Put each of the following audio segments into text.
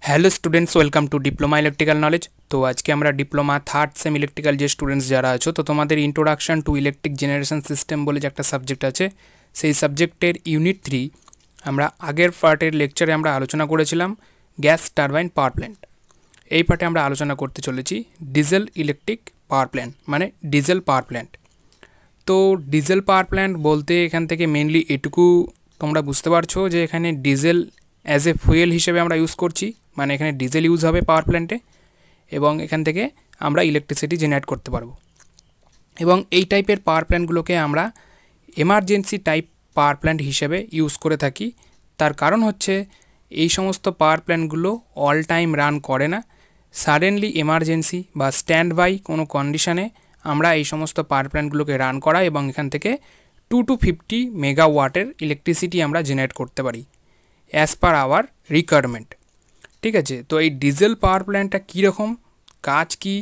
Hello students, welcome to diploma electrical knowledge. তো আজকে আমরা ডিপ্লোমা থার্ড সেম ইলেকট্রিক্যাল যে স্টুডেন্টস যারা আছো, তো তোমাদের introduction to electric generation system বলে যে একটা সাবজেক্ট আছে, সেই সাবজেক্টের ইউনিট 3 আমরা আগের পার্টের লেকচারে আমরা আলোচনা করেছিলাম গ্যাস টারবাইন পাওয়ার প্ল্যান্ট। এই পার্টে আমরা আলোচনা করতে চলেছি ডিজেল ইলেকট্রিক পাওয়ার প্ল্যান্ট, মানে ডিজেল পাওয়ার প্ল্যান্ট। তো ডিজেল পাওয়ার প্ল্যান্ট বলতে এখান থেকে মেনলি এটুকু তোমরা বুঝতে পারছো যে এখানে ডিজেল অ্যাজ এ ফুয়েল হিসেবে আমরা ইউজ করছি, মানে এখানে ডিজেল ইউজ হবে পাওয়ার প্ল্যান্টে এবং এখান থেকে আমরা ইলেকট্রিসিটি জেনারেট করতে পারবো। এবং এই টাইপের পাওয়ার প্ল্যান্টগুলোকে আমরা এমার্জেন্সি টাইপ পাওয়ার প্ল্যান্ট হিসেবে ইউজ করে থাকি। তার কারণ হচ্ছে এই সমস্ত পাওয়ার প্ল্যান্টগুলো অল টাইম রান করে না, সাডেনলি এমার্জেন্সি বা স্ট্যান্ড বাই কোনো কন্ডিশানে আমরা এই সমস্ত পাওয়ার প্ল্যান্টগুলোকে রান করা এবং এখান থেকে 2 to 50 মেগাওয়াটের ইলেকট্রিসিটি আমরা জেনারেট করতে পারি অ্যাজ পার আওয়ার রিকোয়ারমেন্ট। ঠিক আছে, তো এই ডিজেল পাওয়ার প্ল্যান্টটা কীরকম, কাজ কি,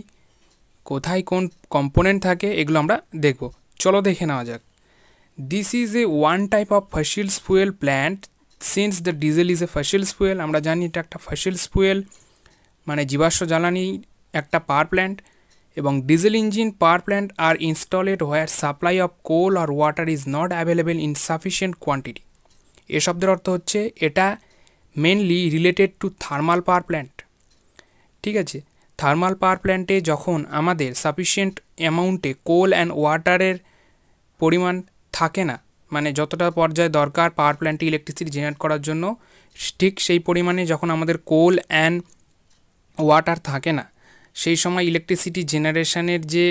কোথায় কোন কম্পোনেন্ট থাকে, এগুলো আমরা দেখব। চলো দেখে নেওয়া যাক। This is a one type of fossils fuel plant since the diesel is a fossils fuel. আমরা জানি এটা একটা ফসিলস ফুয়েল, মানে জীবাশ্ম জ্বালানি একটা পাওয়ার প্ল্যান্ট। এবং diesel engine power plant are installed where supply of coal আর water is not available in sufficient quantity. এ শব্দের অর্থ হচ্ছে এটা mainly related to thermal power plant. ঠিক আছে, থার্মাল পাওয়ার প্ল্যান্টে যখন আমাদের সাফিসিয়েন্ট অ্যামাউন্টে কোল অ্যান্ড ওয়াটারের পরিমাণ থাকে না, মানে যতটা পর্যায়ে দরকার পাওয়ার প্ল্যান্টে ইলেকট্রিসিটি জেনারেট করার জন্য, ঠিক সেই পরিমাণে যখন আমাদের কোল অ্যান্ড ওয়াটার থাকে না, সেই সময় ইলেকট্রিসিটি জেনারেশনের যে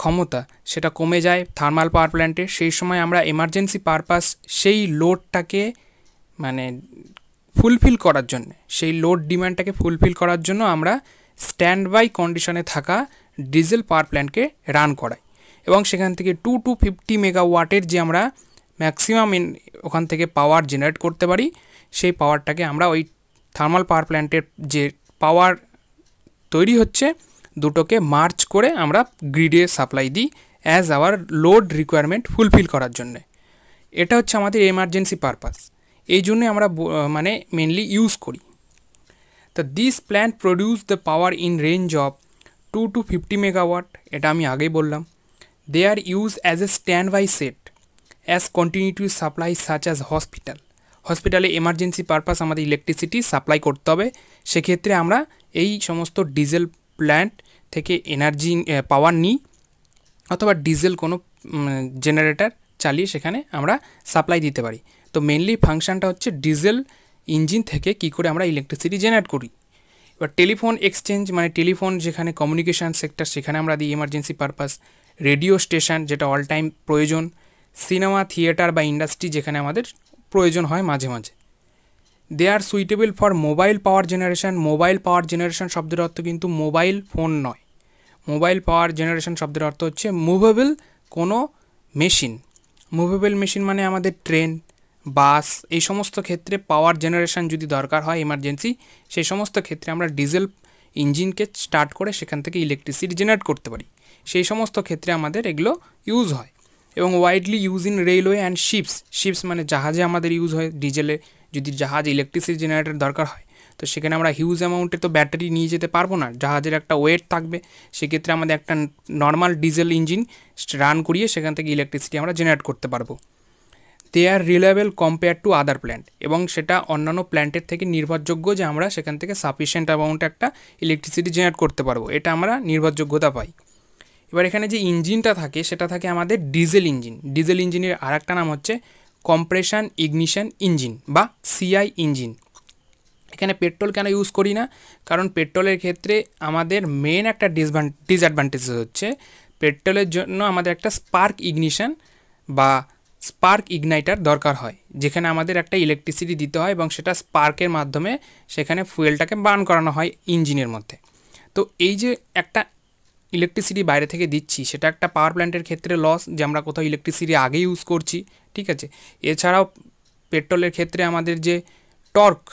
ক্ষমতা সেটা কমে যায় থার্মাল পাওয়ার প্ল্যান্টে। সেই সময় আমরা এমার্জেন্সি পারপাস সেই লোডটাকে মানে ফুলফিল করার জন্য, সেই লোড ডিমান্ডটাকে ফুলফিল করার জন্য আমরা স্ট্যান্ড বাই কন্ডিশনে থাকা ডিজেল পাওয়ার প্ল্যান্টকে রান করাই এবং সেখান থেকে 2 to 50 মেগাওয়াটের যে আমরা ম্যাক্সিমাম ওখান থেকে পাওয়ার জেনারেট করতে পারি, সেই পাওয়ারটাকে আমরা ওই থার্মাল পাওয়ার প্ল্যান্টের যে পাওয়ার তৈরি হচ্ছে দুটোকে মার্চ করে আমরা গ্রিডে সাপ্লাই দিই as our load requirement fulfil করার জন্যে। এটা হচ্ছে আমাদের এমার্জেন্সি পারপাস, এই জন্যে আমরা মানে মেনলি ইউজ করি। তো this plant produce the power in range of 2 to 50 megawatt, এটা আমি আগেই বললাম। They are use as a stand by set as continuity supply such as হসপিটালে এমার্জেন্সি পারপাস আমাদের ইলেকট্রিসিটি সাপ্লাই করতে হবে, সেক্ষেত্রে আমরা এই সমস্ত ডিজেল প্ল্যান্ট থেকে এনার্জি পাওয়ার নিই অথবা ডিজেল কোনো জেনারেটর চালিয়ে সেখানে আমরা সাপ্লাই দিতে পারি। তো মেনলি ফাংশানটা হচ্ছে ডিজেল ইঞ্জিন থেকে কী করে আমরা ইলেকট্রিসিটি জেনারেট করি। এবার টেলিফোন এক্সচেঞ্জ, মানে টেলিফোন যেখানে কমিউনিকেশান সেক্টর, সেখানে আমরা দিই এমার্জেন্সি পারপাস। রেডিও স্টেশন যেটা অল টাইম প্রয়োজন। সিনেমা থিয়েটার বা ইন্ডাস্ট্রি যেখানে আমাদের প্রয়োজন হয় মাঝে মাঝে। They are suitable for mobile power generation. Mobile power generation শব্দের অর্থ কিন্তু মোবাইল ফোন নয়। মোবাইল পাওয়ার জেনারেশন শব্দের অর্থ হচ্ছে মুভেবল কোনো মেশিন। মুভেবল মেশিন মানে আমাদের ট্রেন, বাস, এই সমস্ত ক্ষেত্রে পাওয়ার জেনারেশন যদি দরকার হয় এমার্জেন্সি, সেই সমস্ত ক্ষেত্রে আমরা ডিজেল ইঞ্জিনকে স্টার্ট করে সেখান থেকে ইলেকট্রিসিটি জেনারেট করতে পারি। সেই সমস্ত ক্ষেত্রে আমাদের এগুলো ইউজ হয় এবং widely use in railway and ships মানে জাহাজে আমাদের ইউজ হয়। ডিজেলে যদি জাহাজ ইলেকট্রিসিটি জেনারেটর দরকার হয়, তো সেখানে আমরা হিউজ অ্যামাউন্টে তো ব্যাটারি নিয়ে যেতে পারবো না, জাহাজের একটা ওয়েট থাকবে, সেক্ষেত্রে আমাদের একটা নর্মাল ডিজেল ইঞ্জিন রান করিয়ে সেখান থেকে ইলেকট্রিসিটি আমরা জেনারেট করতে পারবো। They are reliable compare to other plant, এবং সেটা অন্যান্য প্ল্যান্টের থেকে নির্ভরযোগ্য যে আমরা সেখান থেকে সাফিসিয়েন্ট অ্যামাউন্টে একটা ইলেকট্রিসিটি জেনারেট করতে পারবো, এটা আমরা নির্ভরযোগ্যতা পাই। এবার এখানে যে ইঞ্জিনটা থাকে সেটা থাকে আমাদের ডিজেল ইঞ্জিন। ডিজেল ইঞ্জিনের আর একটা নাম হচ্ছে কম্প্রেশন ইগনিশন ইঞ্জিন বা সিআই ইঞ্জিন। এখানে পেট্রোল কেন ইউজ করি না, কারণ পেট্রোলের ক্ষেত্রে আমাদের মেন একটা ডিসঅ্যাডভান্টেজ হচ্ছে পেট্রোলের জন্য আমাদের একটা স্পার্ক ইগনিশন বা স্পার্ক ইগনাইটার দরকার হয়, যেখানে আমাদের একটা ইলেকট্রিসিটি দিতে হয় এবং সেটা স্পার্কের মাধ্যমে সেখানে ফুয়েলটাকে বার্ন করানো হয় ইঞ্জিনের মধ্যে। তো এই যে একটা ইলেকট্রিসিটি বাইরে থেকে দিচ্ছি, সেটা একটা পাওয়ার প্ল্যান্টের ক্ষেত্রে লস, যে আমরা কোথাও ইলেকট্রিসিটি আগে ইউজ করছি। ঠিক আছে, এছাড়াও পেট্রোলের ক্ষেত্রে আমাদের যে টর্ক,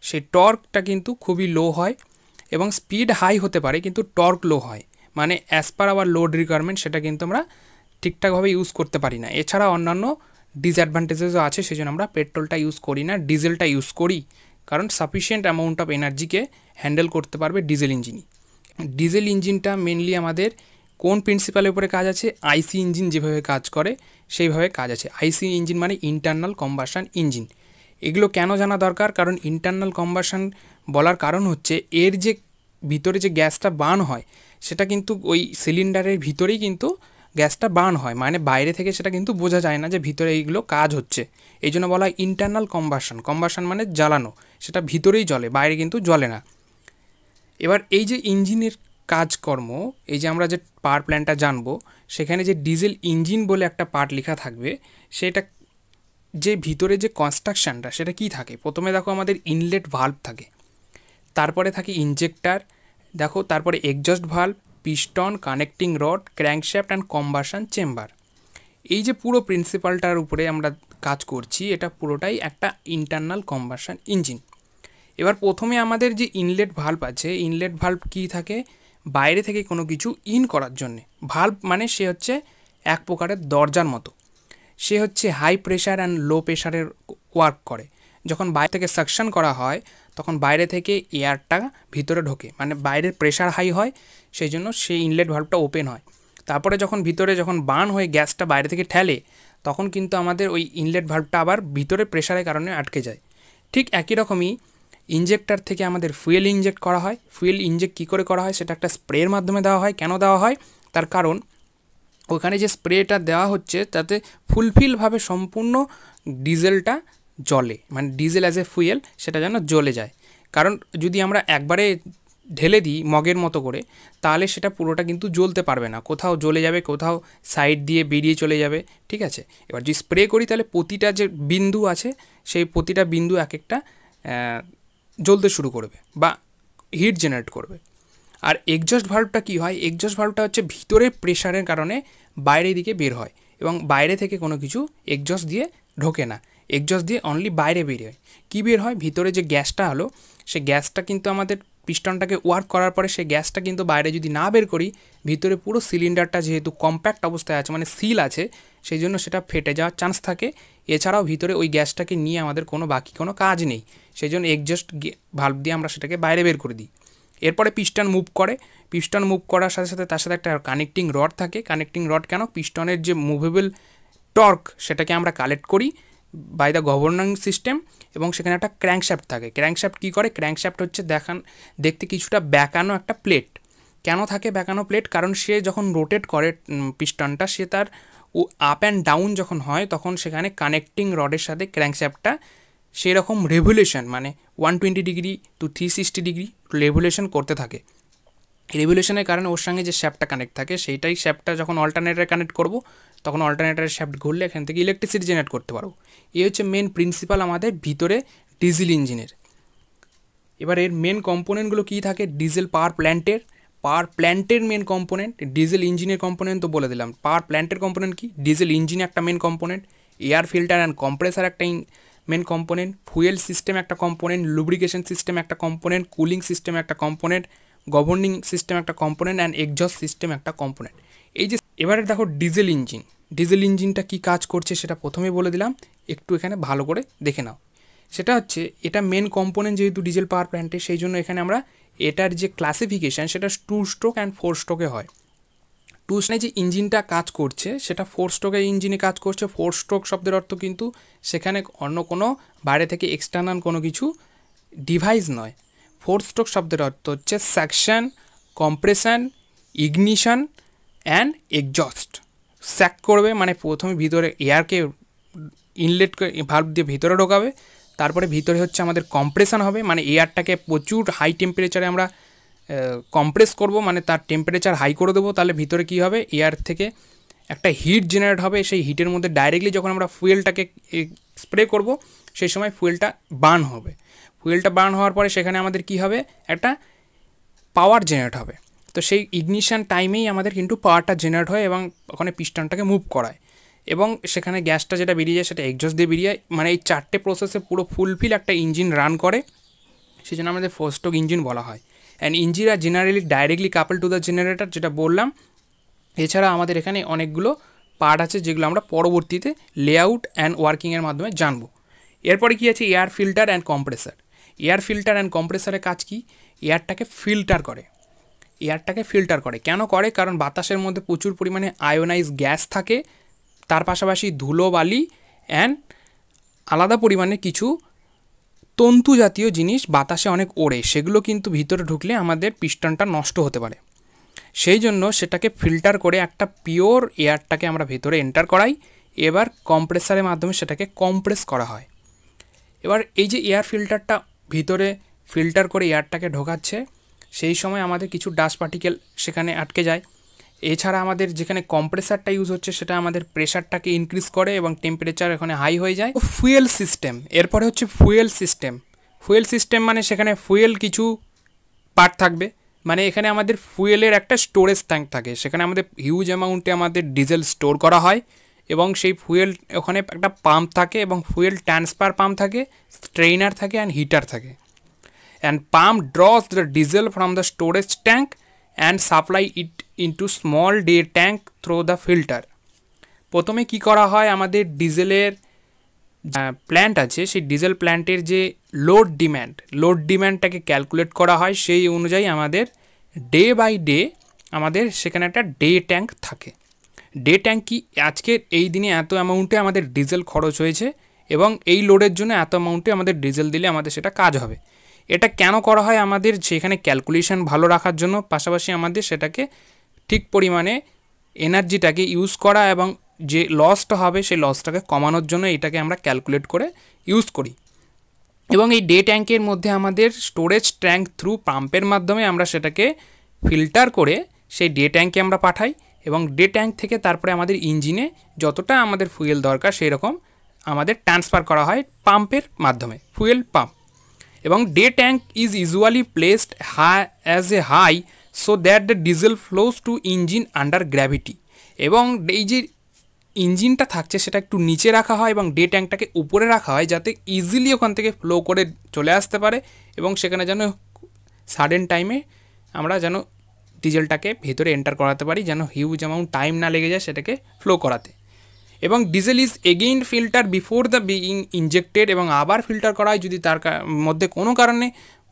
সেই টর্কটা কিন্তু খুবই লো হয় এবং স্পিড হাই হতে পারে কিন্তু টর্ক লো হয়, মানে as per our load requirement সেটা কিন্তু আমরা ঠিকঠাকভাবে ইউজ করতে পারি না। এছাড়া অন্যান্য ডিসঅ্যাডভান্টেজেসও আছে, সেই জন্য আমরা পেট্রোলটা ইউজ করি না, ডিজেলটা ইউজ করি। কারণ সাফিসিয়েন্ট অ্যামাউন্ট অফ এনার্জিকে হ্যান্ডেল করতে পারবে ডিজেল ইঞ্জিনই। ডিজেল ইঞ্জিনটা মেনলি আমাদের কোন প্রিন্সিপালের উপরে কাজ আছে? আইসি ইঞ্জিন যেভাবে কাজ করে সেইভাবে কাজ আছে। আইসি ইঞ্জিন মানে ইন্টারনাল কম্বাশন ইঞ্জিন। এগুলো কেন জানা দরকার? কারণ ইন্টারনাল কম্বাশন বলার কারণ হচ্ছে এর যে ভিতরে যে গ্যাসটা বার্ন হয় সেটা কিন্তু ওই সিলিন্ডারের ভিতরেই কিন্তু গ্যাসটা বার্ন হয়, মানে বাইরে থেকে সেটা কিন্তু বোঝা যায় না যে ভিতরে এইগুলো কাজ হচ্ছে। এই জন্য বলা হয় ইন্টারনাল কম্বাশন। কম্বাশন মানে জ্বালানো, সেটা ভিতরেই জ্বলে, বাইরে কিন্তু জ্বলে না। এবার এই যে ইঞ্জিনের কাজকর্ম, এই যে আমরা যে পাওয়ার প্ল্যান্টটা জানবো, সেখানে যে ডিজেল ইঞ্জিন বলে একটা পার্ট লেখা থাকবে, সেটা যে ভিতরে যে কনস্ট্রাকশানটা সেটা কি থাকে? প্রথমে দেখো আমাদের ইনলেট ভাল্ব থাকে, তারপরে থাকে ইনজেক্টার, দেখো তারপরে exhaust valve, piston, connecting rod, crankshaft and combustion chamber. এই যে পুরো প্রিন্সিপালটার উপরে আমরা কাজ করছি, এটা পুরোটাই একটা ইন্টারনাল কম্বাশন ইঞ্জিন। এবার প্রথমে আমাদের যে ইনলেট ভাল্ব আছে, ইনলেট ভাল্ব কী থাকে? বাইরে থেকে কোনো কিছু ইন করার জন্যে। ভাল্ব মানে সে হচ্ছে এক প্রকারের দরজার মতো, সে হচ্ছে হাই প্রেশার অ্যান্ড লো প্রেশারের ওয়ার্ক করে। যখন বাইরে থেকে সাকশন করা হয় তখন বাইরে থেকে এয়ারটা ভিতরে ঢোকে, মানে বাইরের প্রেশার হাই হয়, সেই জন্য সেই ইনলেট ভাল্বটা ওপেন হয়। তারপরে যখন ভিতরে যখন বার্ন হয়ে গ্যাসটা বাইরে থেকে ঠেলে, তখন কিন্তু আমাদের ওই ইনলেট ভাল্বটা আবার ভিতরে প্রেশারের কারণে আটকে যায়। ঠিক একই রকমই ইনজেক্টর থেকে আমাদের ফুয়েল ইনজেক্ট করা হয়। ফুয়েল ইনজেক্ট কী করে করা হয়? সেটা একটা স্প্রের মাধ্যমে দেওয়া হয়। কেন দেওয়া হয়? তার কারণ ওখানে যে স্প্রেটা দেওয়া হচ্ছে তাতে ফুলফিলভাবে সম্পূর্ণ ডিজেলটা জ্বলে, মানে ডিজেল অ্যাজ এ ফুয়েল সেটা যেন জ্বলে যায়। কারণ যদি আমরা একবারে ঢেলে দিই মগের মতো করে, তাহলে সেটা পুরোটা কিন্তু জ্বলতে পারবে না, কোথাও জ্বলে যাবে, কোথাও সাইড দিয়ে বেরিয়ে চলে যাবে, ঠিক আছে? এবার যদি স্প্রে করি তাহলে প্রতিটা যে বিন্দু আছে সেই প্রতিটা বিন্দু এক একটা জ্বলতে শুরু করবে বা হিট জেনারেট করবে। আর এক্সজস্ট ভাল্বটা কী হয়? এক্সজস্ট ভাল্বটা হচ্ছে ভিতরে প্রেশারের কারণে বাইরের দিকে বের হয় এবং বাইরে থেকে কোনো কিছু এক্সজস্ট দিয়ে ঢোকে না, এক্সজস্ট দিয়ে অনলি বাইরে বের হয়। কী বের হয়? ভিতরে যে গ্যাসটা হলো সে গ্যাসটা কিন্তু আমাদের পিস্টনটাকে ওয়ার্ক করার পরে সেই গ্যাসটা কিন্তু বাইরে যদি না বের করি, ভিতরে পুরো সিলিন্ডারটা যেহেতু কম্প্যাক্ট অবস্থায় আছে, মানে সিল আছে, সেই জন্য সেটা ফেটে যাওয়ার চান্স থাকে। এছাড়াও ভিতরে ওই গ্যাসটাকে নিয়ে আমাদের বাকি কোনো কাজ নেই, সেই জন্য এক্সজস্ট ভাল্ব দিয়ে আমরা সেটাকে বাইরে বের করে দিই। এরপরে পিস্টন মুভ করে, পিস্টন মুভ করার সাথে সাথে তার সাথে একটা কানেক্টিং রড থাকে। কানেক্টিং রড কেন? পিস্টনের যে মুভেবল টর্ক সেটাকে আমরা কালেক্ট করি বাই দ্য গভর্নিং সিস্টেম, এবং সেখানে একটা ক্র্যাঙ্কশ্যাফট থাকে। ক্র্যাঙ্কশ্যাফট কী করে? ক্র্যাঙ্কশ্যাফট হচ্ছে দেখতে কিছুটা বেঁকানো একটা প্লেট। কেন থাকে বেঁকানো প্লেট? কারণ সে যখন রোটেট করে পিস্টনটা, সে তার আপ অ্যান্ড ডাউন যখন হয় তখন সেখানে কানেক্টিং রডের সাথে ক্র্যাঙ্কশ্যাফটটা সেরকম রেভুলেশন, মানে 120 ডিগ্রি টু 360 ডিগ্রি রেভুলেশন করতে থাকে। রেভুলেশনের কারণে ওর সঙ্গে যে শ্যাফটটা কানেক্ট থাকে, সেইটাই শ্যাফটটা যখন অল্টারনেটারে কানেক্ট করব তখন অল্টারনেটারের শ্যাফট ঘুরলে এখান থেকে ইলেকট্রিসিটি জেনারেট করতে পারবো। এই হচ্ছে মেন প্রিন্সিপাল আমাদের ভিতরে ডিজেল ইঞ্জিনের। এবার এর মেন কম্পোনেন্টগুলো কী থাকে? ডিজেল পাওয়ার প্ল্যান্টের মেন কম্পোনেন্ট, ডিজেল ইঞ্জিনের কম্পোনেন্ট তো বলে দিলাম। পাওয়ার প্ল্যান্টের কম্পোনেন্ট কি? ডিজেল ইঞ্জিন একটা main component, air filter and compressor একটা মেন কম্পোনেন্ট, ফুয়েল সিস্টেম একটা কম্পোনেন্ট, লুব্রিকেশন সিস্টেম একটা কম্পোনেন্ট, কুলিং সিস্টেম একটা কম্পোনেন্ট, গভর্নিং সিস্টেম একটা কম্পোনেন্ট অ্যান্ড এক্সজস্ট সিস্টেম একটা কম্পোনেন্ট। এই যে এবারে দেখো ডিজেল ইঞ্জিনটা কী কাজ করছে সেটা প্রথমেই বলে দিলাম, একটু এখানে ভালো করে দেখে নাও। সেটা হচ্ছে এটা মেন কম্পোনেন্ট যেহেতু ডিজেল পাওয়ার প্ল্যান্টে, সেই জন্য এখানে আমরা এটার যে ক্লাসিফিকেশান সেটা 2 স্ট্রোক অ্যান্ড 4 স্ট্রোকে হয়। 2 স্ট্রোকে যে ইঞ্জিনটা কাজ করছে সেটা 4 স্ট্রোকের ইঞ্জিনে কাজ করছে। 4 স্ট্রোক শব্দের অর্থ কিন্তু সেখানে অন্য কোনো বাইরে থেকে এক্সটার্নাল কোনো কিছু ডিভাইস নয়। 4 স্ট্রোক শব্দের অর্থ হচ্ছে suction, compression, ignition and exhaust. Suck করবে মানে প্রথমে ভিতরে এয়ারকে ইনলেট ভাল্ব দিয়ে ভিতরে ঢোকাবে, তারপরে ভিতরে হচ্ছে আমাদের কম্প্রেশন হবে, মানে এয়ারটাকে প্রচুর হাই টেম্পারেচারে আমরা কম্প্রেস করব, মানে তার টেম্পারেচার হাই করে দেবো, তাহলে ভিতরে কী হবে? এয়ার থেকে একটা হিট জেনারেট হবে। সেই হিটের মধ্যে ডাইরেক্টলি যখন আমরা ফুয়েলটাকে স্প্রে করব সেই সময় ফুয়েলটা বার্ন হবে। ফুয়েলটা বার্ন হওয়ার পরে সেখানে আমাদের কী হবে? একটা পাওয়ার জেনারেট হবে। তো সেই ইগনিশন টাইমেই আমাদের কিন্তু পাওয়ারটা জেনারেট হয় এবং ওখানে পিস্টনটাকে মুভ করায়, এবং সেখানে গ্যাসটা যেটা বেরিয়ে যায় সেটা এক্সজস্ট দিয়ে বেরিয়ে যায়। মানে এই 4টে প্রসেসে পুরো ফুলফিল একটা ইঞ্জিন রান করে, সেই জন্য আমাদের 4 স্ট্রোক ইঞ্জিন বলা হয়। অ্যান্ড ইঞ্জিন আর generally directly couple to the generator, যেটা বললাম। এছাড়া আমাদের এখানে অনেকগুলো পার্ট আছে যেগুলো আমরা পরবর্তীতে লেআউট অ্যান্ড ওয়ার্কিংয়ের মাধ্যমে জানবো। এরপরে কী আছে? Air filter and compressor. Air filter and কম্প্রেসারের কাজ কি? এয়ারটাকে ফিল্টার করে। কেন করে? কারণ বাতাসের মধ্যে প্রচুর পরিমাণে আয়োনাইজ গ্যাস থাকে, তার পাশাপাশি ধুলো বালি অ্যান্ড আলাদা পরিমাণে কিছু তন্তু জাতীয় জিনিস বাতাসে অনেক ওড়ে, সেগুলো কিন্তু ভিতরে ঢুকলে আমাদের পিস্টনটা নষ্ট হতে পারে। সেই জন্য সেটাকে ফিল্টার করে একটা পিওর এয়ারটাকে আমরা ভেতরে এন্টার করাই, এবার কম্প্রেসারের মাধ্যমে সেটাকে কম্প্রেস করা হয়। এবার এই যে এয়ার ফিল্টারটা ভিতরে ফিল্টার করে এয়ারটাকে ঢোকাচ্ছে, সেই সময় আমাদের কিছু ডাস্ট পার্টিকেল সেখানে আটকে যায়। এছাড়া আমাদের যেখানে কম্প্রেসারটা ইউজ হচ্ছে সেটা আমাদের প্রেশারটাকে ইনক্রিজ করে এবং টেম্পারেচার এখানে হাই হয়ে যায়। ফুয়েল সিস্টেম, এরপরে হচ্ছে ফুয়েল সিস্টেম মানে সেখানে ফুয়েল কিছু পার্ট থাকবে, মানে এখানে আমাদের ফুয়েলের একটা স্টোরেজ ট্যাঙ্ক থাকে, সেখানে আমাদের হিউজ অ্যামাউন্টে আমাদের ডিজেল স্টোর করা হয় এবং সেই ফুয়েল ওখানে একটা পাম্প থাকে এবং ফুয়েল ট্রান্সফার পাম্প থাকে, স্ট্রেইনার থাকে অ্যান্ড হিটার থাকে। And pump draws the diesel from the storage tank and supply it into small day tank through the filter. প্রথমে কি করা হয়, আমাদের ডিজেলের প্ল্যান্ট আছে, সেই ডিজেল প্ল্যান্টের যে লোড ডিম্যান্ডটাকে ক্যালকুলেট করা হয়, সেই অনুযায়ী আমাদের ডে বাই ডে আমাদের সেখানে একটা ডে ট্যাঙ্ক থাকে। ডে ট্যাঙ্ক কি, আজকে এই দিনে এত অ্যামাউন্টে আমাদের ডিজেল খরচ হয়েছে এবং এই লোডের জন্য এত অ্যামাউন্টে আমাদের ডিজেল দিলে আমাদের সেটা কাজ হবে। এটা কেন করা হয়? আমাদের সেখানে ক্যালকুলেশন ভালো রাখার জন্য, পাশাপাশি আমাদের সেটাকে ঠিক পরিমাণে এনার্জিটাকে ইউজ করা এবং যে লসটা হবে সেই লসটাকে কমানোর জন্য এটাকে আমরা ক্যালকুলেট করে ইউজ করি। এবং এই ডে ট্যাঙ্কের মধ্যে আমাদের স্টোরেজ ট্যাঙ্ক থ্রু পাম্পের মাধ্যমে আমরা সেটাকে ফিল্টার করে সেই ডে ট্যাঙ্কে আমরা পাঠাই এবং ডে ট্যাঙ্ক থেকে তারপরে আমাদের ইঞ্জিনে যতটা আমাদের ফুয়েল দরকার সেই রকম আমাদের ট্রান্সফার করা হয় পাম্পের মাধ্যমে, ফুয়েল পাম্প। এবং day tank is usually placed as a high so that the diesel flows to engine under gravity. এবং এই যে ইঞ্জিনটা থাকছে সেটা একটু নিচে রাখা হয় এবং ডে ট্যাঙ্কটাকে উপরে রাখা হয় যাতে ইজিলি ওখান থেকে ফ্লো করে চলে আসতে পারে এবং সেখানে যেন সাডেন টাইমে আমরা যেন ডিজেলটাকে ভেতরে এন্টার করাতে পারি, যেন হিউজ অ্যামাউন্ট টাইম না লেগে যায় সেটাকে ফ্লো করাতে। এবং diesel is again filter before the being injected, এবং আবার ফিল্টার করা হয় যদি তার মধ্যে কোনো কারণে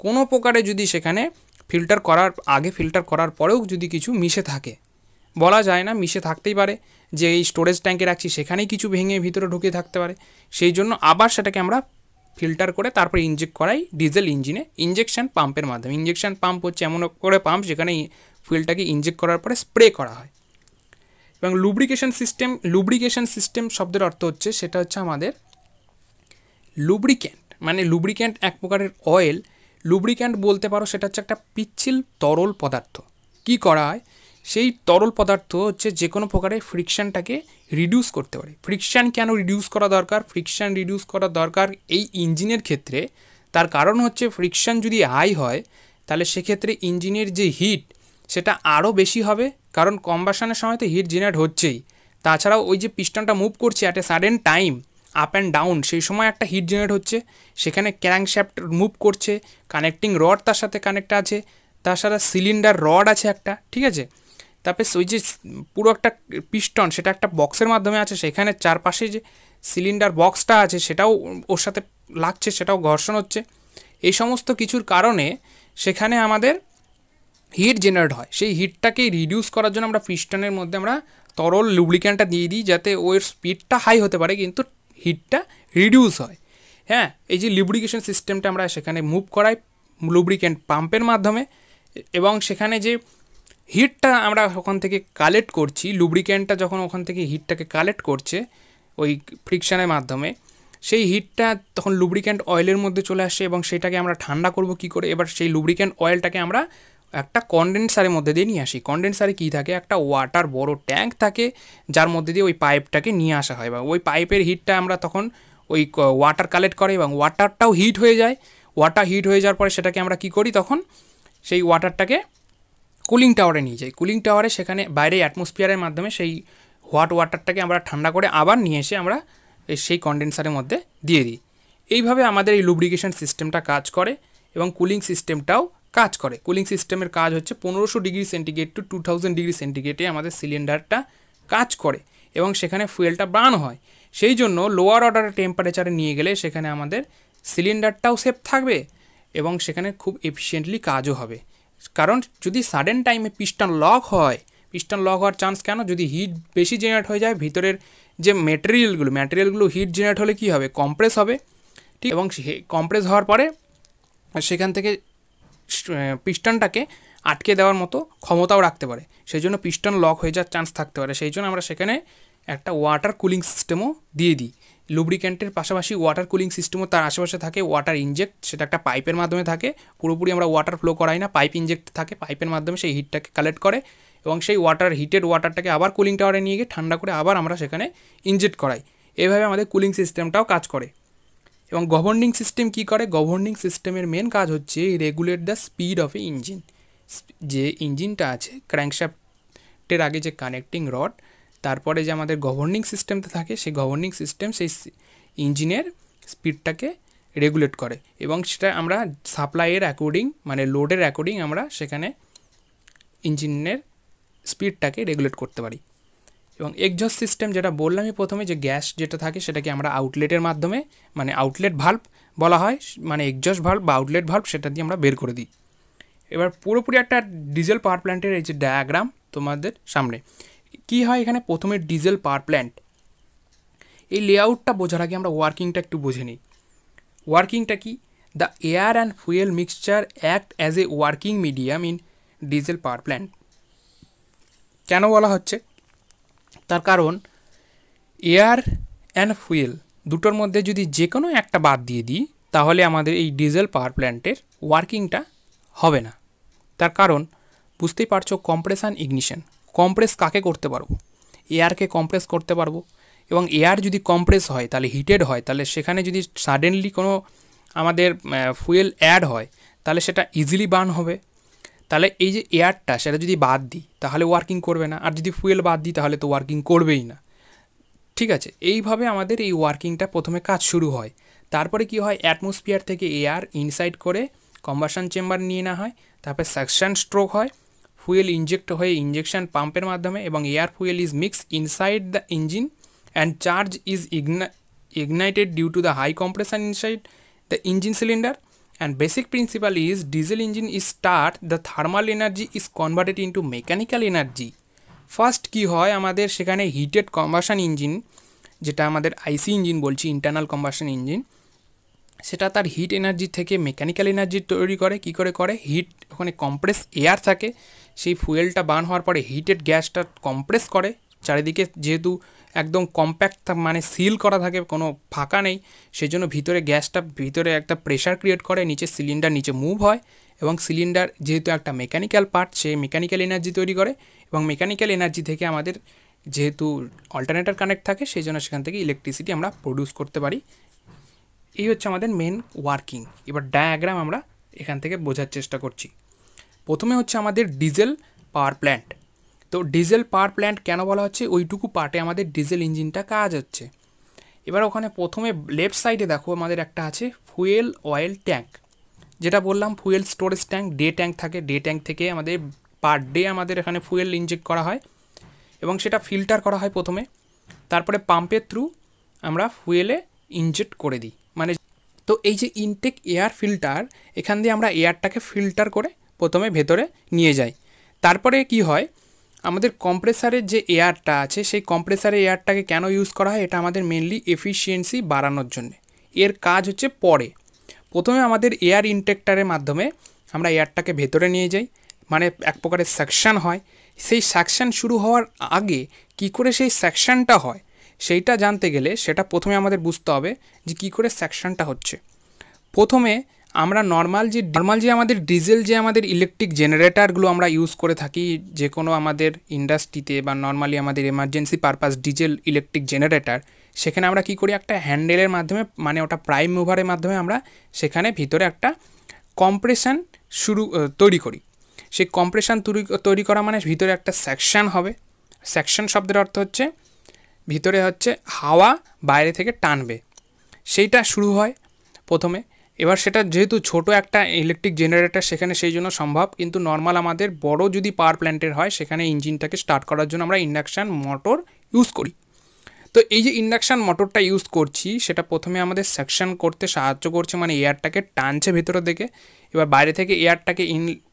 কোনো প্রকারে যদি সেখানে ফিল্টার করার আগে ফিল্টার করার পরেও যদি কিছু মিশে থাকে, বলা যায় না, মিশে থাকতেই পারে, যে এই স্টোরেজ ট্যাঙ্কে রাখছি সেখানেই কিছু ভেঙে ভিতরে ঢুকে থাকতে পারে, সেই জন্য আবার সেটাকে আমরা ফিল্টার করে তারপরে ইনজেক্ট করাই ডিজেল ইঞ্জিনে ইনজেকশন পাম্পের মাধ্যমে। ইনজেকশন পাম্প হচ্ছে এমন করে পাম্প যেখানে ফুয়েলটাকে ইনজেক্ট করার পরে স্প্রে করা হয়। এবং লুব্রিকেশন সিস্টেম শব্দের অর্থ হচ্ছে, সেটা হচ্ছে আমাদের লুব্রিক্যান্ট, মানে লুব্রিক্যান্ট এক প্রকারের অয়েল। লুব্রিক্যান্ট বলতে পারো সেটা হচ্ছে একটা পিচ্ছিল তরল পদার্থ। কি করা হয়, সেই তরল পদার্থ হচ্ছে যে কোনো প্রকারের ফ্রিকশানটাকে রিডিউস করতে পারে। ফ্রিকশান কেন রিডিউস করা দরকার? ফ্রিকশান রিডিউস করা দরকার এই ইঞ্জিনের ক্ষেত্রে, তার কারণ হচ্ছে ফ্রিকশান যদি হাই হয় তাহলে সেক্ষেত্রে ইঞ্জিনের যে হিট সেটা আরও বেশি হবে, কারণ কম্বাশনের সময় তো হিট জেনারেট হচ্ছেই, তাছাড়াও ওই যে পিস্টনটা মুভ করছে at a sudden time up and down, সেই সময় একটা হিট জেনারেট হচ্ছে, সেখানে ক্র্যাঙ্কশ্যাফট মুভ করছে, কানেক্টিং রড তার সাথে কানেক্ট আছে, তার সাথে সিলিন্ডার রড আছে একটা, ঠিক আছে। তারপরে ওই যে পুরো একটা পিস্টন সেটা একটা বক্সের মাধ্যমে আছে, সেখানে চারপাশে যে সিলিন্ডার বক্সটা আছে সেটাও ওর সাথে লাগছে, সেটাও ঘর্ষণ হচ্ছে। এই সমস্ত কিছুর কারণে সেখানে আমাদের হিট জেনারেট হয়। সেই হিটটাকে রিডিউস করার জন্য আমরা পিস্টনের মধ্যে আমরা তরল লুব্রিক্যান্টটা দিয়ে দিই, যাতে ওর স্পিডটা হাই হতে পারে কিন্তু হিটটা রিডিউস হয়। হ্যাঁ, এই যে লুব্রিকেশন সিস্টেমটা আমরা সেখানে মুভ করাই লুব্রিক্যান্ট পাম্পের মাধ্যমে, এবং সেখানে যে হিটটা আমরা ওখান থেকে কালেক্ট করছি, লুব্রিক্যান্টটা যখন ওখান থেকে হিটটাকে কালেক্ট করছে ওই ফ্রিকশানের মাধ্যমে, সেই হিটটা তখন লুব্রিক্যান্ট অয়েলের মধ্যে চলে আসে এবং সেটাকে আমরা ঠান্ডা করব কী করে? এবার সেই লুব্রিক্যান্ট অয়েলটাকে আমরা একটা কনডেন্সারের মধ্যে দিয়ে নিয়ে আসি। কনডেন্সারে কী থাকে, একটা ওয়াটার বড় ট্যাঙ্ক থাকে যার মধ্যে দিয়ে ওই পাইপটাকে নিয়ে আসা হয়, বা ওই পাইপের হিটটা আমরা তখন ওই ওয়াটার কালেক্ট করে এবং ওয়াটারটাও হিট হয়ে যায়। ওয়াটার হিট হয়ে যাওয়ার পরে সেটাকে আমরা কী করি, তখন সেই ওয়াটারটাকে কুলিং টাওয়ারে নিয়ে যাই। কুলিং টাওয়ারে সেখানে বাইরে অ্যাটমসফিয়ারের মাধ্যমে সেই হট ওয়াটারটাকে আমরা ঠান্ডা করে আবার নিয়ে এসে আমরা সেই কনডেন্সারের মধ্যে দিয়ে দিই। এইভাবে আমাদের এই লুব্রিকেশন সিস্টেমটা কাজ করে এবং কুলিং সিস্টেমটাও কাজ করে। কুলিং সিস্টেমের কাজ হচ্ছে 1500 ডিগ্রি সেন্টিগ্রেড টু 2000 ডিগ্রি সেন্টিগ্রেডে আমাদের সিলিন্ডারটা কাজ করে এবং সেখানে ফুয়েলটা বার্ন হয়। সেই জন্য লোয়ার অর্ডারের টেম্পারেচারে নিয়ে গেলে সেখানে আমাদের সিলিন্ডারটাও সেফ থাকবে এবং সেখানে খুব এফিশিয়েন্টলি কাজও হবে। কারণ যদি সাডেন টাইমে পিস্টন লক হয়, পিস্টন লক হওয়ার চান্স কেন, যদি হিট বেশি জেনারেট হয়ে যায়, ভিতরের যে ম্যাটেরিয়ালগুলো হিট জেনারেট হলে কী হবে, কম্প্রেস হবে, ঠিক, এবং কম্প্রেস হওয়ার পরে সেখান থেকে পিস্টনটাকে আটকে দেওয়ার মতো ক্ষমতাও রাখতে পারে, সেই জন্য পিস্টন লক হয়ে যাওয়ার চান্স থাকতে পারে। সেই জন্য আমরা সেখানে একটা ওয়াটার কুলিং সিস্টেমও দিয়ে দিই। লুব্রিক্যান্টের পাশাপাশি ওয়াটার কুলিং সিস্টেমও তার আশেপাশে থাকে। ওয়াটার ইনজেক্ট, সেটা একটা পাইপের মাধ্যমে থাকে, পুরোপুরি আমরা ওয়াটার ফ্লো করাই না, পাইপ ইনজেক্ট থাকে, পাইপের মাধ্যমে সেই হিটটাকে কালেক্ট করে এবং সেই হিটেড ওয়াটারটাকে আবার কুলিং টাওয়ারে নিয়ে গিয়ে ঠান্ডা করে আবার আমরা সেখানে ইনজেক্ট করাই। এইভাবে আমাদের কুলিং সিস্টেমটাও কাজ করে। এবং গভর্নিং সিস্টেম কী করে, গভর্নিং সিস্টেমের মেন কাজ হচ্ছে regulate the speed of A engine. যে ইঞ্জিনটা আছে, ক্র্যাঙ্কশ্যাফটের আগে যে কানেক্টিং রড, তারপরে যে আমাদের গভর্নিং সিস্টেমটা থাকে, সেই গভর্নিং সিস্টেম সেই ইঞ্জিনের স্পিডটাকে রেগুলেট করে এবং সেটা আমরা সাপ্লাইয়ের অ্যাকর্ডিং, মানে লোডের অ্যাকর্ডিং আমরা সেখানে ইঞ্জিনের স্পিডটাকে রেগুলেট করতে পারি। এবং এক্সজস্ট সিস্টেম, যেটা বললামই প্রথমে, যে গ্যাস যেটা থাকে সেটাকে আমরা আউটলেটের মাধ্যমে, মানে আউটলেট ভাল্ব বলা হয়, মানে এক্সজস্ট ভাল্ব বা আউটলেট ভাল্ব, সেটা দিয়ে আমরা বের করে দিই। এবার পুরোপুরি একটা ডিজেল পাওয়ার প্ল্যান্টের এই যে ডায়াগ্রাম তোমাদের সামনে কী হয়, এখানে প্রথমে ডিজেল পাওয়ার প্ল্যান্ট, এই লেআউটটা বোঝার আগে আমরা ওয়ার্কিংটা একটু বুঝে নিই। ওয়ার্কিংটা কি, the air and fuel mixture act as a working medium in diesel power plant. কেন বলা হচ্ছে, তার কারণ এয়ার অ্যান্ড ফুয়েল দুটোর মধ্যে যদি যে কোনো একটা বাদ দিয়ে দিই, তাহলে আমাদের এই ডিজেল পাওয়ার প্ল্যান্টের ওয়ার্কিংটা হবে না। তার কারণ বুঝতেই পারছো, কম্প্রেশন ইগনিশন, কম্প্রেস কাকে করতে পারবো, এয়ারকে কম্প্রেস করতে পারবো। এবং এয়ার যদি কম্প্রেস হয়, তাহলে হিটেড হয়, তাহলে সেখানে যদি সাডেনলি কোনো আমাদের ফুয়েল অ্যাড হয়, তাহলে সেটা ইজিলি বার্ন হবে। তাহলে এই যে এয়ারটা, সেটা যদি বাদ দিই তাহলে ওয়ার্কিং করবে না, আর যদি ফুয়েল বাদ দিই তাহলে তো ওয়ার্কিং করবেই না। ঠিক আছে, এইভাবে আমাদের এই ওয়ার্কিংটা প্রথমে কাজ শুরু হয়। তারপরে কি হয়, অ্যাটমসফিয়ার থেকে এয়ার ইনসাইড করে কম্বাসন চেম্বার নিয়ে নেওয়া হয়, তারপরে সাকশন স্ট্রোক হয়, ফুয়েল ইনজেক্ট হয়ে ইঞ্জেকশন পাম্পের মাধ্যমে, এবং air fuel is mix inside the engine and charge is ignited due to the high compression inside the engine cylinder. And basic principle is diesel engine is start, the thermal energy is converted into mechanical energy. First কি হয়, আমাদের সেখানে heated combustion engine, যেটা আমাদের আইসি engine বলছি, internal combustion engine, সেটা তার hit energy থেকে মেকানিক্যাল এনার্জি তৈরি করে। কী করে করে, হিট, ওখানে কম্প্রেস এয়ার থাকে, সেই ফুয়েলটা বার্ন হওয়ার পরে হিটেড গ্যাসটা কম্প্রেস করে চারিদিকে, যেহেতু একদম কম্প্যাক্ট, মানে সিল করা থাকে, কোনো ফাঁকা নেই, সেই জন্য গ্যাসটা ভিতরে একটা প্রেশার ক্রিয়েট করে, নিচে সিলিন্ডার নিচে মুভ হয়, এবং সিলিন্ডার যেহেতু একটা মেকানিক্যাল পার্ট, সে মেকানিক্যাল এনার্জি তৈরি করে, এবং মেকানিক্যাল এনার্জি থেকে আমাদের যেহেতু অল্টারনেটর কানেক্ট থাকে, সেই জন্য সেখান থেকে ইলেকট্রিসিটি আমরা প্রডিউস করতে পারি। এই হচ্ছে আমাদের মেন ওয়ার্কিং। এবার ডায়াগ্রাম আমরা এখান থেকে বোঝার চেষ্টা করছি। প্রথমে হচ্ছে আমাদের ডিজেল পাওয়ার প্ল্যান্ট। তো ডিজেল পাওয়ার প্ল্যান্ট কেন বলা হচ্ছে, ওইটুকু পার্টে আমাদের ডিজেল ইঞ্জিনটা কাজ হচ্ছে। এবার ওখানে প্রথমে লেফট সাইডে দেখো আমাদের একটা আছে ফুয়েল অয়েল ট্যাঙ্ক, যেটা বললাম fuel storage tank, day tank থাকে, ডে ট্যাঙ্ক থেকে আমাদের পার ডে আমাদের এখানে ফুয়েল ইনজেক্ট করা হয় এবং সেটা ফিল্টার করা হয় প্রথমে, তারপরে পাম্পের থ্রু আমরা ফুয়েলে ইনজেক্ট করে দিই। মানে তো এই যে ইনটেক এয়ার ফিল্টার, এখান দিয়ে আমরা এয়ারটাকে ফিল্টার করে প্রথমে ভেতরে নিয়ে যাই। তারপরে কি হয়, আমাদের কম্প্রেসারের যে এয়ারটা আছে, সেই কম্প্রেসারের এয়ারটাকে কেন ইউজ করা হয়, এটা আমাদের মেনলি এফিসিয়েন্সি বাড়ানোর জন্য। এর কাজ হচ্ছে পরে, প্রথমে আমাদের এয়ার ইনটেক্টারের মাধ্যমে আমরা এয়ারটাকে ভেতরে নিয়ে যাই, মানে এক প্রকারের সাকশন হয়। সেই সাকশন শুরু হওয়ার আগে কি করে সেই সাকশনটা হয়, সেইটা জানতে গেলে সেটা প্রথমে আমাদের বুঝতে হবে যে কী করে সাকশনটা হচ্ছে। প্রথমে আমরা নর্মাল যে আমাদের ডিজেল যে আমাদের ইলেকট্রিক জেনারেটারগুলো আমরা ইউজ করে থাকি, যে কোনো আমাদের ইন্ডাস্ট্রিতে বা নর্মালি আমাদের emergency purpose diesel electric generator, সেখানে আমরা কি করি, একটা হ্যান্ডেলের মাধ্যমে, মানে ওটা প্রাইম মুভারের মাধ্যমে আমরা সেখানে ভিতরে একটা কম্প্রেশন তৈরি করি। সেই কম্প্রেশন তৈরি করা মানে ভিতরে একটা সেকশন হবে। সেকশন শব্দের অর্থ হচ্ছে ভিতরে হচ্ছে হাওয়া বাইরে থেকে টানবে, সেইটা শুরু হয় প্রথমে। এবার সেটা যেহেতু ছোট একটা ইলেকট্রিক জেনারেটর, সেখানে সেই জন্য সম্ভব, কিন্তু নর্মাল আমাদের বড় যদি পাওয়ার প্ল্যান্টের হয়, সেখানে ইঞ্জিনটাকে স্টার্ট করার জন্য আমরা ইন্ডাকশান মোটর ইউজ করি। তো এই যে ইন্ডাকশান মোটরটা ইউজ করছি সেটা প্রথমে আমাদের সেকশন করতে সাহায্য করছে, মানে এয়ারটাকে টানছে ভেতরের দিকে। এবার বাইরে থেকে এয়ারটাকে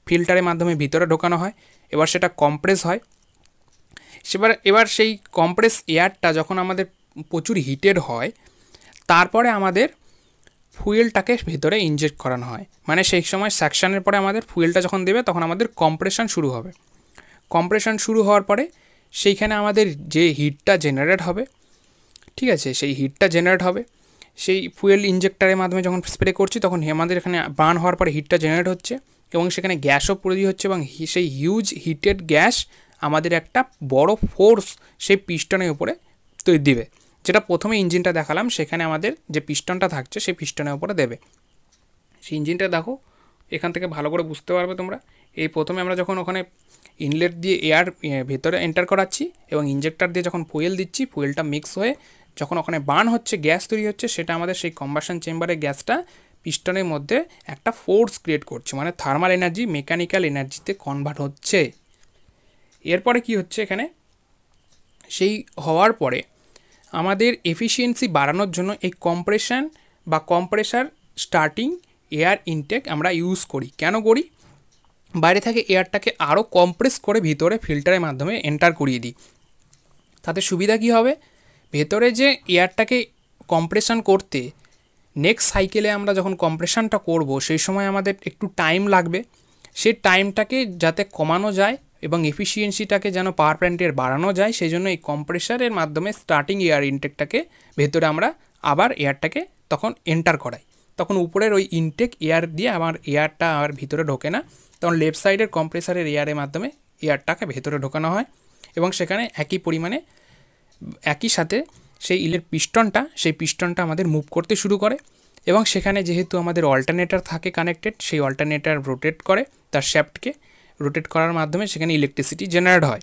ফিল্টারের মাধ্যমে ভিতরে ঢোকানো হয়, এবার সেটা কম্প্রেস হয়। এবার সেই কম্প্রেস এয়ারটা যখন আমাদের প্রচুর হিটেড হয়, তারপরে আমাদের ফুয়েলটাকে ভেতরে ইনজেক্ট করানো হয়। মানে সেই সময় সেকশনের পরে আমাদের ফুয়েলটা যখন দেবে তখন আমাদের কম্প্রেশন শুরু হবে। কম্প্রেশন শুরু হওয়ার পরে সেইখানে আমাদের যে হিটটা জেনারেট হবে, ঠিক আছে, সেই হিটটা জেনারেট হবে সেই ফুয়েল ইনজেক্টারের মাধ্যমে যখন স্প্রে করছি তখন আমাদের এখানে বার্ন হওয়ার পরে হিটটা জেনারেট হচ্ছে এবং সেখানে গ্যাসও তৈরি হচ্ছে এবং সেই হিউজ হিটেড গ্যাস আমাদের একটা বড় ফোর্স সেই পিস্টনের উপরে তৈরি দিবে, যেটা প্রথমে ইঞ্জিনটা দেখালাম সেখানে আমাদের যে পিস্টনটা থাকছে সেই পিস্টনের উপরে দেবে। সেই ইঞ্জিনটা দেখো, এখান থেকে ভালো করে বুঝতে পারবে তোমরা। এই প্রথমে আমরা যখন ওখানে ইনলেট দিয়ে এয়ার ভেতরে এন্টার করাচ্ছি এবং ইনজেক্টর দিয়ে যখন ফুয়েল দিচ্ছি, ফুয়েলটা মিক্স হয়ে যখন ওখানে বার্ন হচ্ছে, গ্যাস তৈরি হচ্ছে, সেটা আমাদের সেই কম্বাসন চেম্বারে গ্যাসটা পিস্টনের মধ্যে একটা ফোর্স ক্রিয়েট করছে, মানে থার্মাল এনার্জি মেকানিক্যাল এনার্জিতে কনভার্ট হচ্ছে। এরপরে কি হচ্ছে এখানে, সেই হওয়ার পরে আমাদের এফিসিয়েন্সি বাড়ানোর জন্য এই কম্প্রেশন বা কম্প্রেসার স্টার্টিং এয়ার ইনটেক আমরা ইউজ করি। কেন করি? বাইরে থেকে এয়ারটাকে আরও কম্প্রেস করে ভিতরে ফিল্টারের মাধ্যমে এন্টার করিয়ে দিই। তাতে সুবিধা কী হবে, ভেতরে যে এয়ারটাকে কম্প্রেশন করতে নেক্সট সাইকেলে আমরা যখন কম্প্রেশনটা করব সেই সময় আমাদের একটু টাইম লাগবে। সেই টাইমটাকে যাতে কমানো যায় এবং এফিসিয়েন্সিটাকে যেন পাওয়ার প্ল্যান্টের বাড়ানো যায়, সেই জন্য এই কম্প্রেসারের মাধ্যমে স্টার্টিং এয়ার ইনটেকটাকে ভেতরে আমরা আবার এয়ারটাকে তখন এন্টার করাই। তখন উপরের ওই ইনটেক এয়ার দিয়ে আমার এয়ারটা আর ভিতরে ঢোকে না, তখন লেফট সাইডের কম্প্রেসারের এয়ারের মাধ্যমে এয়ারটাকে ভেতরে ঢোকানো হয় এবং সেখানে একই পরিমাণে একই সাথে সেই সেই পিস্টনটা আমাদের মুভ করতে শুরু করে এবং সেখানে যেহেতু আমাদের অল্টারনেটর থাকে কানেক্টেড, সেই অল্টারনেটর রোটেট করে, তার শ্যাফটকে রোটেট করার মাধ্যমে সেখানে ইলেকট্রিসিটি জেনারেট হয়।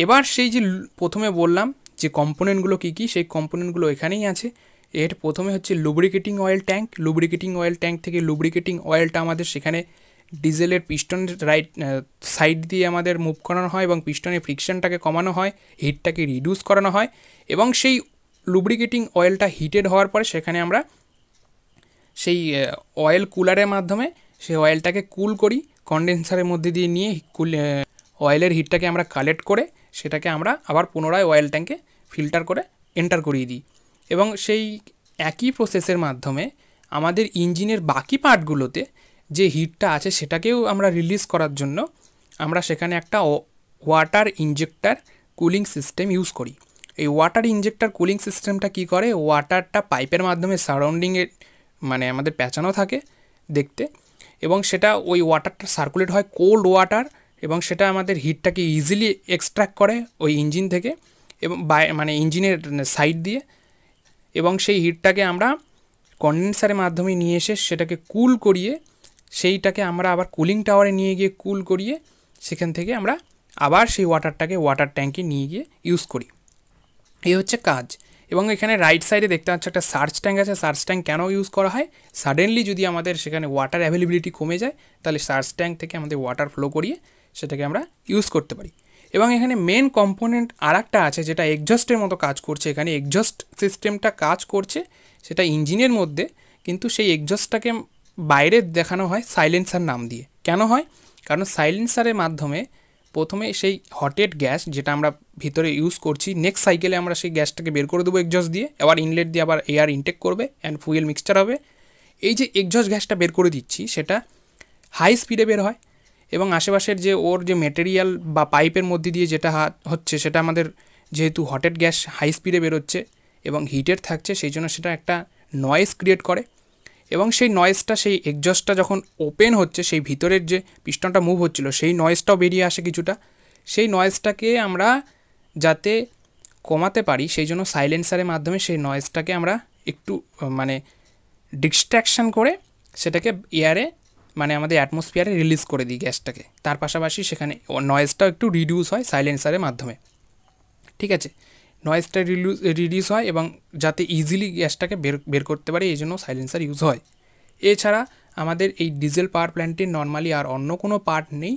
এবার সেই যে প্রথমে বললাম যে কম্পোনেন্টগুলো কী কী, সেই কম্পোনেন্টগুলো এখানেই আছে। এর প্রথমে হচ্ছে lubricating oil tank. Lubricating oil tank থেকে লুব্রিকেটিং অয়েলটা আমাদের সেখানে ডিজেলের পিস্টনের রাইট সাইড দিয়ে আমাদের মুভ করানো হয় এবং পিস্টনের ফ্রিকশনটাকে কমানো হয়, হিটটাকে রিডিউস করানো হয় এবং সেই লুব্রিকেটিং অয়েলটা হিটেড হওয়ার পরে সেখানে আমরা সেই অয়েল কুলারের মাধ্যমে সেই অয়েলটাকে কুল করি, কন্ডেন্সারের মধ্যে দিয়ে নিয়ে অয়েলের হিটটাকে আমরা কালেক্ট করে সেটাকে আমরা আবার পুনরায় অয়েল ট্যাঙ্কে ফিল্টার করে এন্টার করিয়ে দিই এবং সেই একই প্রসেসের মাধ্যমে আমাদের ইঞ্জিনের বাকি পার্টগুলোতে যে হিটটা আছে সেটাকেও আমরা রিলিজ করার জন্য আমরা সেখানে একটা water injector cooling system use করি। এই ওয়াটার ইনজেক্টর কুলিং সিস্টেমটা কী করে, ওয়াটারটা পাইপের মাধ্যমে সারাউন্ডিংয়ে মানে আমাদের প্যাঁচানো থাকে দেখতে এবং সেটা ওই ওয়াটারটা সার্কুলেট হয় কোল্ড ওয়াটার এবং সেটা আমাদের হিটটাকে ইজিলি এক্সট্র্যাক্ট করে ওই ইঞ্জিন থেকে এবং মানে ইঞ্জিনের সাইড দিয়ে এবং সেই হিটটাকে আমরা কন্ডেন্সারের মাধ্যমে নিয়ে এসে সেটাকে কুল করিয়ে সেইটাকে আমরা আবার কুলিং টাওয়ারে নিয়ে গিয়ে কুল করিয়ে সেখান থেকে আমরা আবার সেই ওয়াটারটাকে ওয়াটার ট্যাঙ্কে নিয়ে গিয়ে ইউজ করি। এই হচ্ছে কাজ। এবং এখানে রাইট সাইডে দেখতে পাচ্ছ একটা সার্চ ট্যাঙ্ক আছে। সার্চ ট্যাঙ্ক কেন ইউজ করা হয়, সাডেনলি যদি আমাদের সেখানে ওয়াটার অ্যাভেলেবিলিটি কমে যায় তাহলে সার্চ ট্যাঙ্ক থেকে আমাদের ওয়াটার ফ্লো করিয়ে সেটাকে আমরা ইউজ করতে পারি। এবং এখানে মেন কম্পোনেন্ট আর একটা আছে যেটা এক্সজস্টের মতো কাজ করছে। এখানে এক্সজস্ট সিস্টেমটা কাজ করছে সেটা ইঞ্জিনের মধ্যে, কিন্তু সেই এক্সজস্টটাকে বাইরে দেখানো হয় সাইলেন্সার নাম দিয়ে। কেন হয়, কারণ সাইলেন্সারের মাধ্যমে প্রথমে সেই হটেড গ্যাস যেটা আমরা ভিতরে ইউজ করছি, নেক্সট সাইকেলে আমরা সেই গ্যাসটাকে বের করে দেবো এক্সজস্ট দিয়ে, আবার ইনলেট দিয়ে আবার এয়ার ইনটেক করবে অ্যান্ড ফুয়েল মিক্সচার হবে। এই যে এক্সজস্ট গ্যাসটা বের করে দিচ্ছি সেটা হাই স্পিডে বের হয় এবং আশেপাশের যে ওর যে মেটেরিয়াল বা পাইপের মধ্যে দিয়ে যেটা হচ্ছে সেটা আমাদের যেহেতু হটেড গ্যাস হাই স্পিডে বেরোচ্ছে এবং হিটেড থাকছে সেই জন্য সেটা একটা নয়েজ ক্রিয়েট করে এবং সেই নয়েজটা সেই এক্সজস্টটা যখন ওপেন হচ্ছে সেই ভিতরের যে পিস্টনটা মুভ হচ্ছিলো সেই নয়েজটাও বেরিয়ে আসে কিছুটা। সেই নয়েজটাকে আমরা যাতে কমাতে পারি সেই জন্য সাইলেন্সারের মাধ্যমে সেই নয়েজটাকে আমরা একটু মানে ডিস্ট্র্যাকশান করে সেটাকে এয়ারে মানে আমাদের অ্যাটমসফিয়ারে রিলিজ করে দিই গ্যাসটাকে। তার পাশাপাশি সেখানে নয়েজটাও একটু রিডিউস হয় সাইলেন্সারের মাধ্যমে, ঠিক আছে। নয়েজটা রিডিউস হয় এবং যাতে ইজিলি গ্যাসটাকে বের করতে পারি এই জন্য সাইলেন্সার ইউজ হয়। এছাড়া আমাদের এই ডিজেল পাওয়ার প্ল্যান্টের নর্মালি আর অন্য কোনো পার্ট নেই,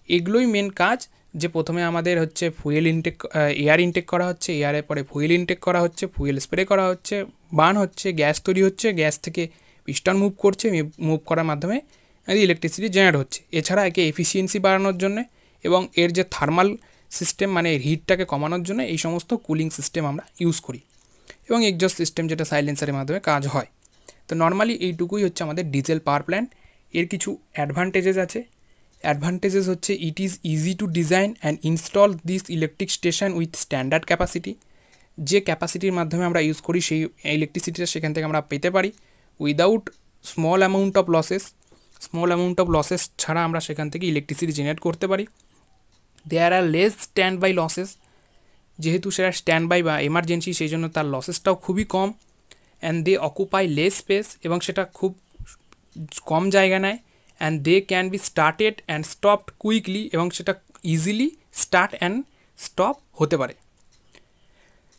এগুলোই মেন কাজ যে প্রথমে আমাদের হচ্ছে ফুয়েল ইনটেক এয়ার ইনটেক করা হচ্ছে, এয়ারের পরে ফুয়েল ইনটেক করা হচ্ছে, ফুয়েল স্প্রে করা হচ্ছে, বার্ন হচ্ছে, গ্যাস তৈরি হচ্ছে, গ্যাস থেকে পিস্টন মুভ করছে, মুভ করার মাধ্যমে ইলেকট্রিসিটি জেনারেট হচ্ছে। এছাড়া একে এফিসিয়েন্সি বাড়ানোর জন্য এবং এর যে থার্মাল সিস্টেম মানে হিটটাকে কমানোর জন্য এই সমস্ত কুলিং সিস্টেম আমরা ইউজ করি এবং এক্সজস্ট সিস্টেম যেটা সাইলেন্সারের মাধ্যমে কাজ হয়। তো নর্মালি এইটুকুই হচ্ছে আমাদের ডিজেল পাওয়ার প্ল্যান্ট। এর কিছু অ্যাডভান্টেজেস আছে। অ্যাডভান্টেজেস হচ্ছে it is easy to design and install this electric station with standard capacity. যে ক্যাপাসিটির মাধ্যমে আমরা ইউজ করি সেই ইলেকট্রিসিটিটা সেখান থেকে আমরা পেতে পারি without small amount of losses ছাড়া আমরা সেখান থেকে ইলেকট্রিসিটি জেনারেট করতে পারি। দেয়ার আর লেস স্ট্যান্ড বাই লসেস, যেহেতু সেটা স্ট্যান্ড বাই বা এমার্জেন্সি সেই জন্য তার লসেসটাও খুবই কম। And they occupy less space, এবং সেটা খুব কম জায়গা নেয়। And they can be started and stopped quickly, এবং সেটা ইজিলি স্টার্ট অ্যান্ড স্টপ হতে পারে।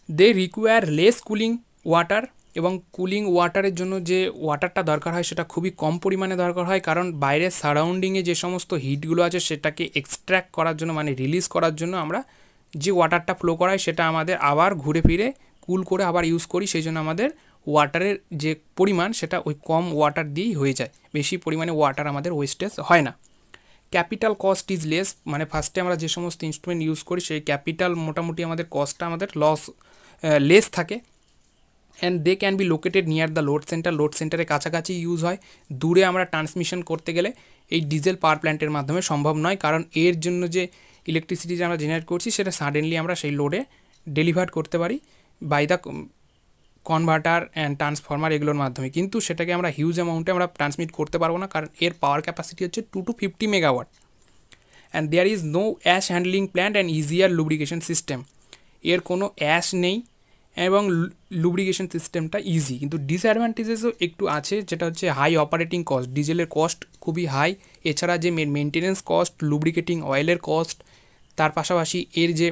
They require less cooling water, এবং কুলিং ওয়াটারের জন্য যে ওয়াটারটা দরকার হয় সেটা খুবই কম পরিমাণে দরকার হয়, কারণ বাইরের সারাউন্ডিংয়ে যে সমস্ত হিটগুলো আছে সেটাকে এক্সট্র্যাক্ট করার জন্য মানে রিলিজ করার জন্য আমরা যে ওয়াটারটা ফ্লো করায় সেটা আমাদের আবার ঘুরে ফিরে কুল করে আবার ইউজ করি। সেই জন্য আমাদের ওয়াটারের যে পরিমাণ সেটা ওই কম ওয়াটার দিয়েই হয়ে যায়, বেশি পরিমাণে ওয়াটার আমাদের ওয়েস্টেজ হয় না। ক্যাপিটাল কস্ট ইজ লেস, মানে ফার্স্টে আমরা যে সমস্ত ইনস্ট্রুমেন্ট ইউজ করি সেই ক্যাপিটাল মোটামুটি আমাদের কস্টটা আমাদের লেস থাকে। And they can be located near the load সেন্টারের কাছাকাছি ইউজ হয়। দূরে আমরা ট্রান্সমিশন করতে গেলে এই ডিজেল পাওয়ার প্ল্যান্টের মাধ্যমে সম্ভব নয়, কারণ এর জন্য যে ইলেকট্রিসিটি যে আমরা জেনারেট করছি সেটা সাডেনলি আমরা সেই লোডে ডেলিভার করতে পারি by the converter and transformer এগুলোর মাধ্যমে, কিন্তু সেটাকে আমরা হিউজ অ্যামাউন্টে আমরা ট্রান্সমিট করতে পারবো না, কারণ এর পাওয়ার ক্যাপাসিটি হচ্ছে 2 to 50 megawatt. And there is no ash handling plant and easier lubrication system. এর কোনো অ্যাশ নেই এবং লুব্রিকেশন সিস্টেমটা ইজি, কিন্তু ডিসঅ্যাডভান্টেজেসও একটু আছে, যেটা হচ্ছে হাই অপারেটিং কস্ট, ডিজেলের কস্ট খুবই হাই। এছাড়া যে মেনটেনেন্স কস্ট, লুব্রিকেটিং অয়েলের কস্ট, তার পাশাপাশি এর যে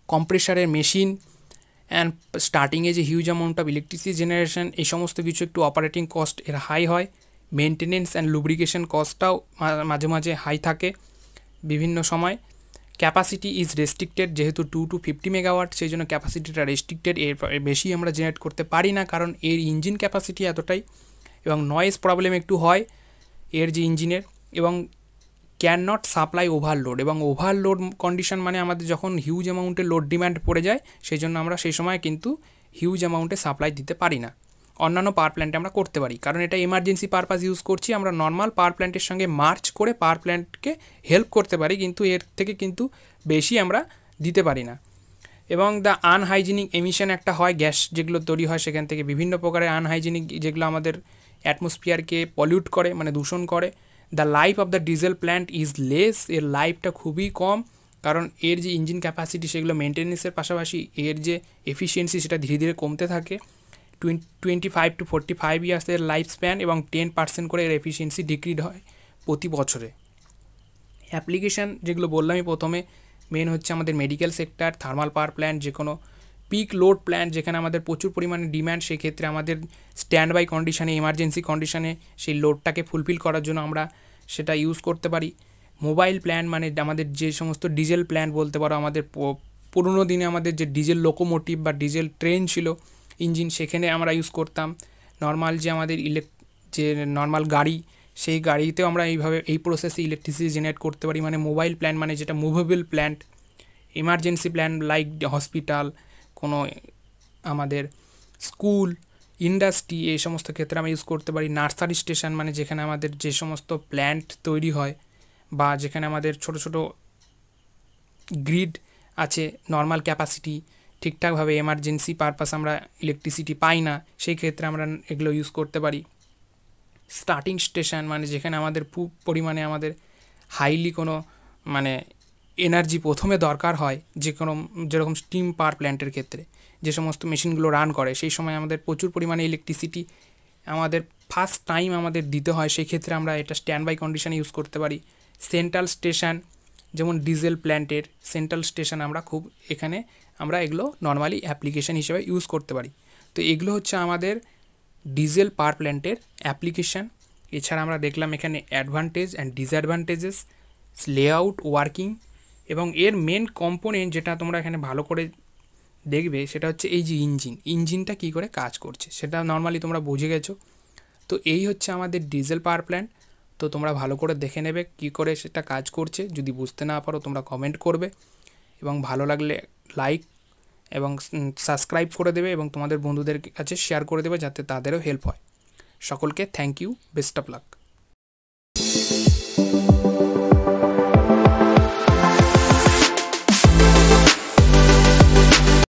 কম্প্রেসারের মেশিন অ্যান্ড স্টার্টিংয়ে যে huge amount of electricity generation, এই সমস্ত কিছু একটু অপারেটিং কস্ট এর হাই হয়। মেনটেনেন্স অ্যান্ড লুব্রিকেশন কস্টটাও মাঝে মাঝে হাই থাকে বিভিন্ন সময়। ক্যাপাসিটি ইজ রেস্ট্রিক্টেড, যেহেতু 2 to 50 মেগাওয়াট সেই জন্য ক্যাপাসিটিটা রেস্ট্রিক্টেড, এর বেশি আমরা জেনারেট করতে পারি না, কারণ এর ইঞ্জিন ক্যাপাসিটি এতটাই। এবং নয়েজ প্রবলেম একটু হয় এর যে ইঞ্জিনের, এবং ক্যান নট সাপ্লাই ওভারলোড, এবং ওভারলোড কন্ডিশন মানে আমাদের যখন হিউজ অ্যামাউন্টে লোড ডিম্যান্ড পড়ে যায় সেই জন্য আমরা সেই সময় কিন্তু হিউজ অ্যামাউন্টে সাপ্লাই দিতে পারি না। অন্যান্য পাওয়ার প্ল্যান্টে আমরা করতে পারি, কারণ এটা এমার্জেন্সি পারপাস ইউজ করছি, আমরা নর্মাল পাওয়ার প্ল্যান্টের সঙ্গে মার্চ করে পাওয়ার প্ল্যান্টকে হেল্প করতে পারি, কিন্তু এর থেকে কিন্তু বেশি আমরা দিতে পারি না। এবং দ্য আনহাইজিনিক এমিশন একটা হয়, গ্যাস যেগুলো তৈরি হয় সেখান থেকে বিভিন্ন প্রকারের আনহাইজিনিক যেগুলো আমাদের অ্যাটমসফিয়ারকে পলিউট করে মানে দূষণ করে। The life of the diesel plant is less, এর লাইফটা খুবই কম, কারণ এর যে ইঞ্জিন ক্যাপাসিটি সেগুলো মেনটেন্যান্সের পাশাপাশি এর যে এফিসিয়েন্সি সেটা ধীরে ধীরে কমতে থাকে। 25 to 45 ইয়ার্সের লাইফ স্প্যান, এবং 10% করে এর এফিসিয়েন্সি ডিক্রিড হয় প্রতি বছরে। অ্যাপ্লিকেশান যেগুলো বললামই প্রথমে, মেন হচ্ছে আমাদের medical sector, thermal power plant, যে কোনো পিক লোড প্ল্যান্ট যেখানে আমাদের প্রচুর পরিমাণে ডিম্যান্ড, সেক্ষেত্রে আমাদের স্ট্যান্ড বাই কন্ডিশানে, এমার্জেন্সি কন্ডিশানে সেই লোডটাকে ফুলফিল করার জন্য আমরা সেটা ইউজ করতে পারি। মোবাইল প্ল্যান্ট মানে আমাদের যে সমস্ত ডিজেল প্ল্যান্ট বলতে পারো, আমাদের পুরোনো দিনে আমাদের যে ডিজেল লোকোমোটিভ বা ডিজেল ট্রেন ছিল ইঞ্জিন, সেখানে আমরা ইউজ করতাম। নর্মাল যে আমাদের যে নর্মাল গাড়ি, সেই গাড়িতেও আমরা এইভাবে এই প্রসেসে ইলেকট্রিসিটি জেনারেট করতে পারি। মানে মোবাইল প্ল্যান্ট মানে যেটা movable plant. Emergency plant like hospital, কোনো আমাদের স্কুল, ইন্ডাস্ট্রি, এই সমস্ত ক্ষেত্রে আমরা ইউজ করতে পারি। নার্সারি স্টেশন মানে যেখানে আমাদের যে সমস্ত প্ল্যান্ট তৈরি হয় বা যেখানে আমাদের ছোট ছোট গ্রিড আছে, নর্মাল ক্যাপাসিটি ঠিকঠাকভাবে এমার্জেন্সি পারপাস আমরা ইলেকট্রিসিটি পাই না, সেই ক্ষেত্রে আমরা এগুলো ইউজ করতে পারি। স্টার্টিং স্টেশন মানে যেখানে আমাদের পরিমাণে আমাদের হাইলি কোনো মানে এনার্জি প্রথমে দরকার হয়, যে কোনো যেরকম স্টিম পাওয়ার প্ল্যান্টের ক্ষেত্রে যে সমস্ত মেশিনগুলো রান করে সেই সময় আমাদের প্রচুর পরিমাণে ইলেকট্রিসিটি আমাদের ফার্স্ট টাইম আমাদের দিতে হয়, সেই ক্ষেত্রে আমরা এটা স্ট্যান্ড বাই কন্ডিশনে ইউজ করতে পারি। সেন্ট্রাল স্টেশন যেমন ডিজেল প্ল্যান্টের সেন্ট্রাল স্টেশন আমরা খুব এখানে আমরা এগুলো নর্মালি অ্যাপ্লিকেশান হিসেবে ইউজ করতে পারি। তো এগুলো হচ্ছে আমাদের ডিজেল পাওয়ার প্ল্যান্টের অ্যাপ্লিকেশান। এছাড়া আমরা দেখলাম এখানে advantage and disadvantages, layout, working, এবং এর মেন কম্পোনেন্ট যেটা তোমরা এখানে ভালো করে দেখবে সেটা হচ্ছে এই যে ইঞ্জিনটা কী করে কাজ করছে সেটা নর্মালি তোমরা বুঝে গেছো। তো এই হচ্ছে আমাদের ডিজেল পাওয়ার প্ল্যান্ট। তো তোমরা ভালো করে দেখে নেবে কী করে সেটা কাজ করছে। যদি বুঝতে না পারো তোমরা কমেন্ট করবে এবং ভালো লাগলে লাইক এবং সাবস্ক্রাইব করে দেবে এবং তোমাদের বন্ধুদের কাছে শেয়ার করে দেবে যাতে তাদেরও হেল্প হয়। সকলকে thank you, best of lakh.